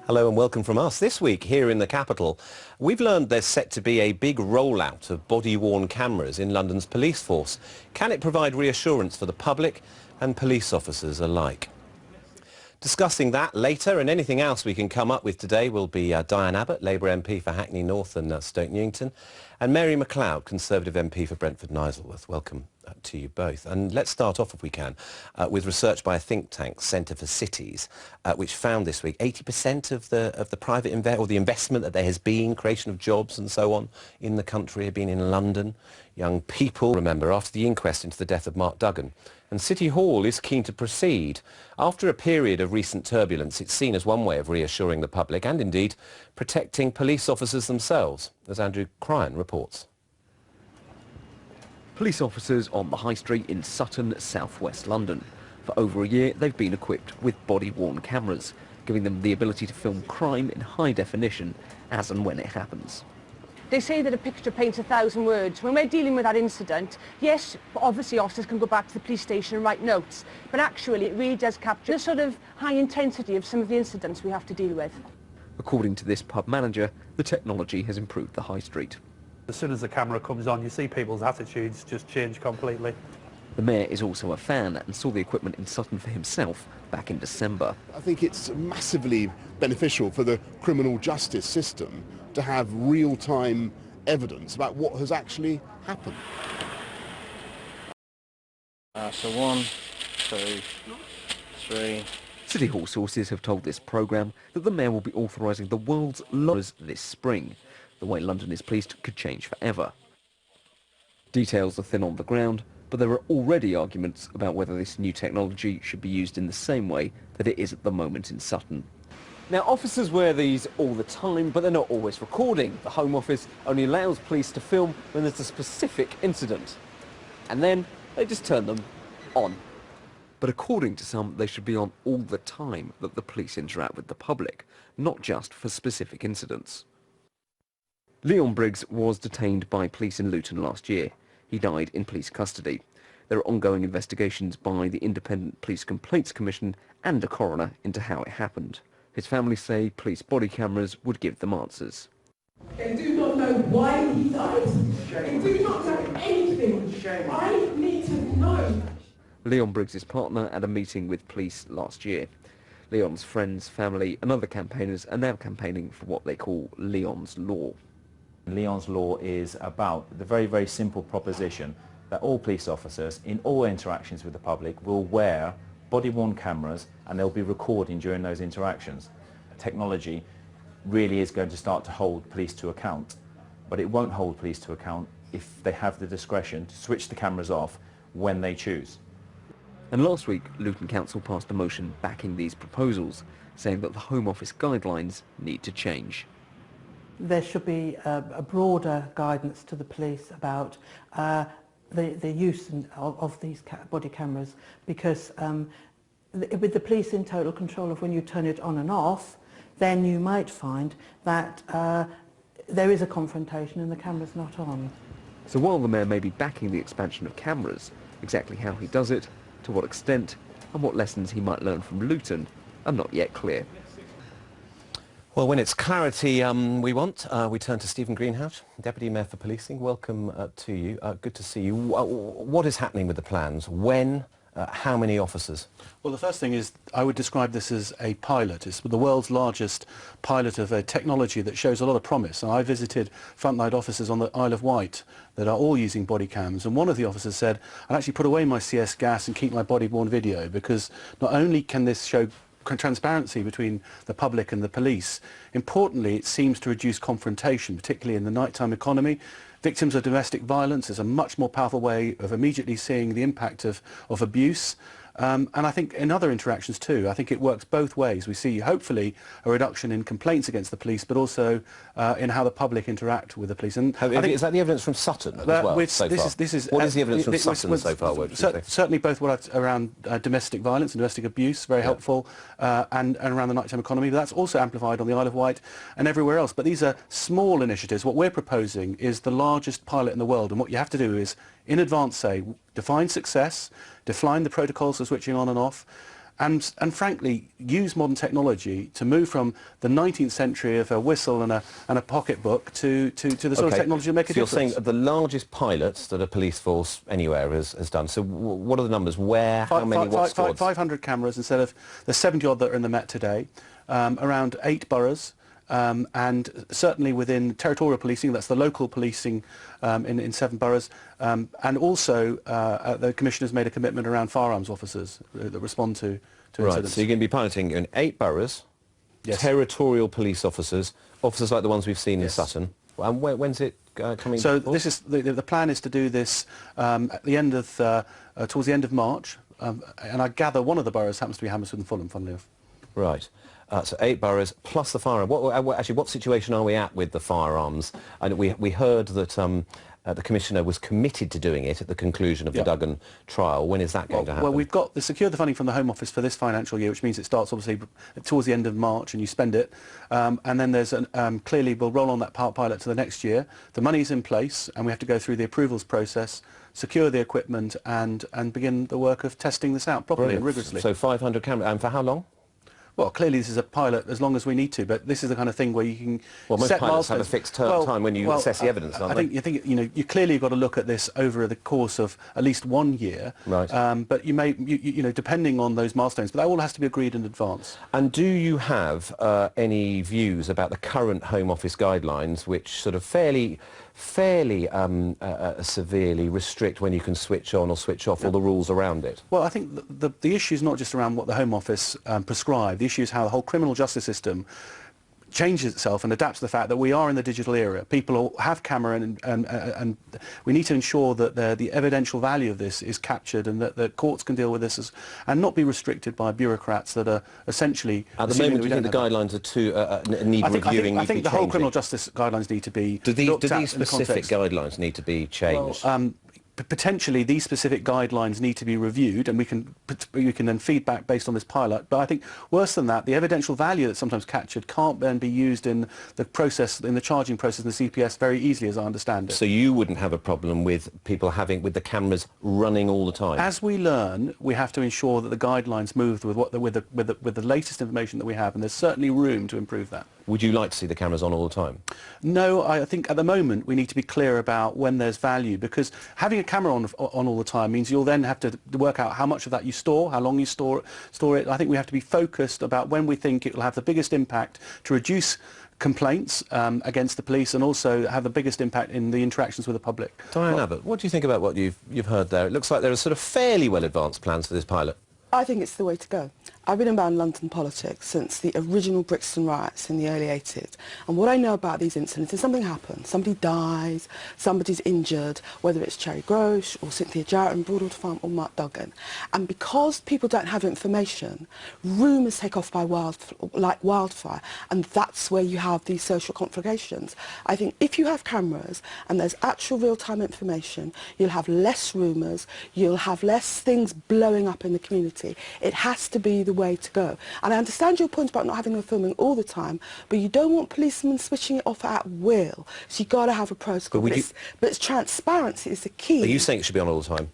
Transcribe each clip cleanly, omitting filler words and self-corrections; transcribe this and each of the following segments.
Hello and welcome from us. This week here in the capital, we've learned there's set to be a big rollout of body-worn cameras in London's police force. Can it provide reassurance for the public and police officers alike? Discussing that later, and anything else we can come up with today, will be Diane Abbott, Labour MP for Hackney North and Stoke Newington, and Mary MacLeod, Conservative MP for Brentford and Isleworth. Welcome to you both. And let's start off, if we can, with research by a think tank, Centre for Cities, which found this week 80% of the private investment that there has been, creation of jobs and so on, in the country have been in London. Young people, remember, after the inquest into the death of Mark Duggan. And City Hall is keen to proceed. After a period of recent turbulence, it's seen as one way of reassuring the public and indeed protecting police officers themselves, as Andrew Cryan reports. Police officers on the High Street in Sutton, southwest London. For over a year, they've been equipped with body-worn cameras, giving them the ability to film crime in high definition as and when it happens. They say that a picture paints 1,000 words. When we're dealing with that incident, yes, obviously officers can go back to the police station and write notes, but actually it really does capture the sort of high intensity of some of the incidents we have to deal with. According to this pub manager, the technology has improved the High Street. As soon as the camera comes on, you see people's attitudes just change completely. The mayor is also a fan and saw the equipment in Sutton for himself back in December. I think it's massively beneficial for the criminal justice system to have real-time evidence about what has actually happened. So 1, 2, 3... City Hall sources have told this programme that the mayor will be authorising the world's largest this spring. The way London is policed could change forever. Details are thin on the ground, but there are already arguments about whether this new technology should be used in the same way that it is at the moment in Sutton. Now, officers wear these all the time, but they're not always recording. The Home Office only allows police to film when there's a specific incident. And then they just turn them on. But according to some, they should be on all the time that the police interact with the public, not just for specific incidents. Leon Briggs was detained by police in Luton last year. He died in police custody. There are ongoing investigations by the Independent Police Complaints Commission and a coroner into how it happened. His family say police body cameras would give them answers. They do not know why he died. They do not know anything. I need to know. Leon Briggs' partner at a meeting with police last year. Leon's friends, family and other campaigners are now campaigning for what they call Leon's Law. Leon's Law is about the very, very simple proposition that all police officers in all interactions with the public will wear body-worn cameras and they'll be recording during those interactions. Technology really is going to start to hold police to account, but it won't hold police to account if they have the discretion to switch the cameras off when they choose. And last week, Luton Council passed a motion backing these proposals, saying that the Home Office guidelines need to change. There should be a broader guidance to the police about the use of these body cameras, because with the police in total control of when you turn it on and off, then you might find that there is a confrontation and the camera's not on. So while the mayor may be backing the expansion of cameras, exactly how he does it, to what extent, and what lessons he might learn from Luton are not yet clear. Well, when it's clarity we want, we turn to Stephen Greenhout, Deputy Mayor for Policing. Welcome to you. Good to see you. What is happening with the plans? When? How many officers? Well, the first thing is I would describe this as a pilot. It's the world's largest pilot of a technology that shows a lot of promise. And I visited frontline officers on the Isle of Wight that are all using body cams. And one of the officers said, I'd actually put away my CS gas and keep my body-worn video, because not only can this show transparency between the public and the police, importantly it seems to reduce confrontation, particularly in the nighttime economy. Victims of domestic violence is a much more powerful way of immediately seeing the impact of abuse. And I think in other interactions too, I think it works both ways. We see hopefully a reduction in complaints against the police, but also in how the public interact with the police. And I think is that the evidence from Sutton as well so far? What is the evidence from Sutton so far? Certainly both around domestic violence and domestic abuse, very helpful, and around the nighttime economy. But that's also amplified on the Isle of Wight and everywhere else. But these are small initiatives. What we're proposing is the largest pilot in the world, and what you have to do is in advance say, define success, define the protocols for switching on and off, and frankly use modern technology to move from the 19th century of a whistle and a pocketbook to the sort of technology to make a difference. So you're saying the largest pilots that a police force anywhere has done. So what are the numbers? Where? How many? What squads? 500 cameras instead of the 70 odd that are in the Met today. Around 8 boroughs. And certainly within territorial policing, that's the local policing in 7 boroughs, and also the Commissioner's made a commitment around firearms officers that respond to incidents. Right, so you're going to be piloting in 8 boroughs, yes. Territorial police officers like the ones we've seen in Sutton. And when's it coming? So this is the plan is to do this at the end of towards the end of March, and I gather one of the boroughs happens to be Hammersmith and Fulham, funnily enough. Right. So 8 boroughs plus the firearms. Actually, what situation are we at with the firearms? And we heard that the Commissioner was committed to doing it at the conclusion of the Duggan trial. When is that going to happen? Well, we've secured the funding from the Home Office for this financial year, which means it starts obviously towards the end of March and you spend it. And then there's clearly we'll roll on that pilot to the next year. The money's in place and we have to go through the approvals process, secure the equipment and begin the work of testing this out properly and rigorously. So 500 cameras. And for how long? Well, clearly this is a pilot as long as we need to, but this is the kind of thing where you can most set pilots milestones. have a fixed time when you assess the evidence, don't they? I think you clearly got to look at this over the course of at least 1 year. Right. But you may, depending on those milestones, but that all has to be agreed in advance. And do you have any views about the current Home Office guidelines, which sort of fairly severely restrict when you can switch on or switch off, all the rules around it? Well, I think the issue is not just around what the Home Office prescribe. The issue is how the whole criminal justice system changes itself and adapts to the fact that we are in the digital era. People have camera and we need to ensure that the evidential value of this is captured and that the courts can deal with this and not be restricted by bureaucraats that are essentially... At the moment, do you think the guidelines need reviewing? I think the whole criminal justice guidelines need to be Do these specific guidelines need to be changed? Well, potentially these specific guidelines need to be reviewed and we can then feedback based on this pilot, but I think worse than that, the evidential value that's sometimes captured can't then be used in the process, in the charging process in the CPS very easily, as I understand it. So you wouldn't have a problem with people with the cameras running all the time? As we learn, we have to ensure that the guidelines move with the latest information that we have, and there's certainly room to improve that. Would you like to see the cameras on all the time? No, I think at the moment we need to be clear about when there's value, because having a camera on all the time means you'll then have to work out how much of that you store, how long you store it. I think we have to be focused about when we think it will have the biggest impact to reduce complaints against the police and also have the biggest impact in the interactions with the public. Diane Abbott, what do you think about what you've heard there? It looks like there are sort of fairly well advanced plans for this pilot. I think it's the way to go. I've been around London politics since the original Brixton riots in the early 80s. And what I know about these incidents is something happens. Somebody dies, somebody's injured, whether it's Cherry Grosh or Cynthia Jarrett in Broadwater Farm or Mark Duggan. And because people don't have information, rumours take off like wildfire. And that's where you have these social conflagrations. I think if you have cameras and there's actual real-time information, you'll have less rumours, you'll have less things blowing up in the community. It has to be the way to go. And I understand your point about not having them filming all the time, but you don't want policemen switching it off at will. So you've got to have a protocol. But it's transparency is the key. Are you saying it should be on all the time?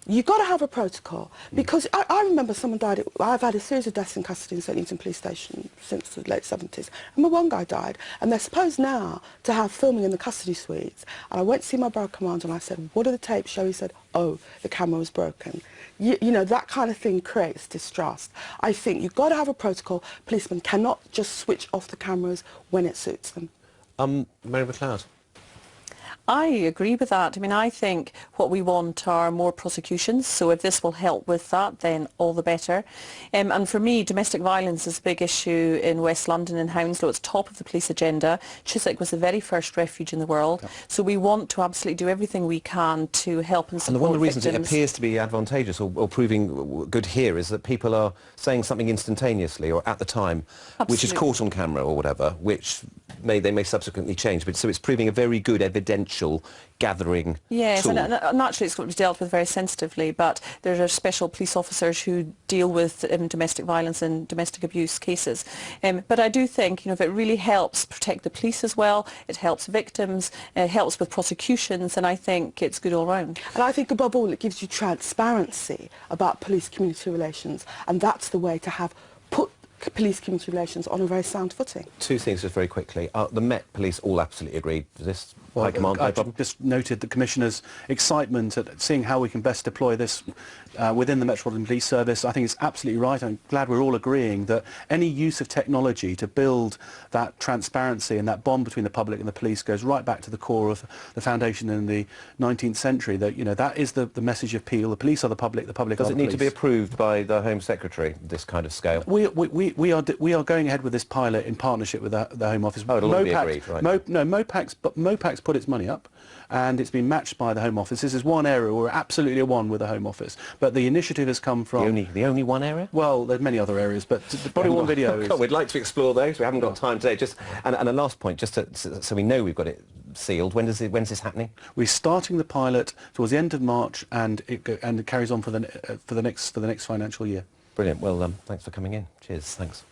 You've got to have a protocol, because I remember someone died. I've had a series of deaths in custody in St Leonardson Police Station since the late 70s. And one guy died, and they're supposed now to have filming in the custody suites. And I went to see my borough commander and I said, what do the tapes show? He said, oh, the camera was broken. You know, that kind of thing creates distrust. I think you've got to have a protocol. Policemen cannot just switch off the cameras when it suits them. Mary McLeod. I agree with that. I mean, I think what we want are more prosecutions, so if this will help with that, then all the better. And for me, domestic violence is a big issue in West London and Hounslow. It's top of the police agenda. Chiswick was the very first refuge in the world, so we want to absolutely do everything we can to help and support And one of the reasons victims. it appears to be advantageous or proving good here is that people are saying something instantaneously or at the time, which is caught on camera or whatever, which they may subsequently change. But so it's proving a very good evidential potential gathering yes, tool. and naturally it's going to be dealt with very sensitively, but there are special police officers who deal with domestic violence and domestic abuse cases. But I do think, if it really helps protect the police as well, it helps victims, it helps with prosecutions, and I think it's good all round. And I think above all it gives you transparency about police-community relations, and that's the way to have put police-community relations on a very sound footing. Two things just very quickly. The Met Police all absolutely agreed to this. High Command, I just noted the Commissioner's excitement at seeing how we can best deploy this within the Metropolitan Police Service. I think it's absolutely right. I'm glad we're all agreeing that any use of technology to build that transparency and that bond between the public and the police goes right back to the core of the foundation in the 19th century, that, that is the message of Peel. The police are the public are the police. Does it need to be approved by the Home Secretary, this kind of scale? We are going ahead with this pilot in partnership with the Home Office. Oh, it'll all be agreed, right? MOPAC's put its money up, and it's been matched by the Home Office. This is one area where we're absolutely one with the Home Office. But the initiative has come from... The only one area? Well, there's many other areas, but the body-worn video is... We'd like to explore those. We haven't got time today. And a last point, just so we know we've got it sealed. When's this happening? We're starting the pilot towards the end of March, and it carries on for the next financial year. Brilliant. Well, thanks for coming in. Cheers. Thanks.